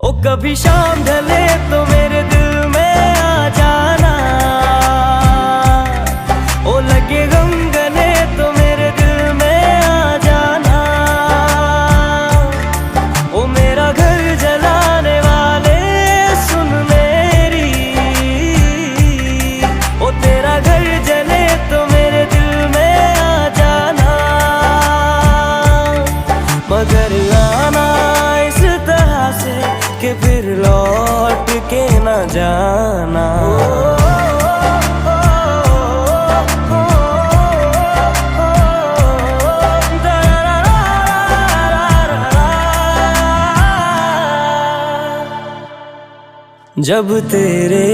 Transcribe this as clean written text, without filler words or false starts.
ओ कभी शाम ढले तो मेरे दिल में आ जाना, ओ लगे गम गले तो मेरे दिल में आ जाना। ओ मेरा घर जलाने वाले सुन मेरी, ओ तेरा घर जले तो मेरे दिल में आ जाना। मगर आना इस तरह से कि फिर लौट के न जाना। जब तेरे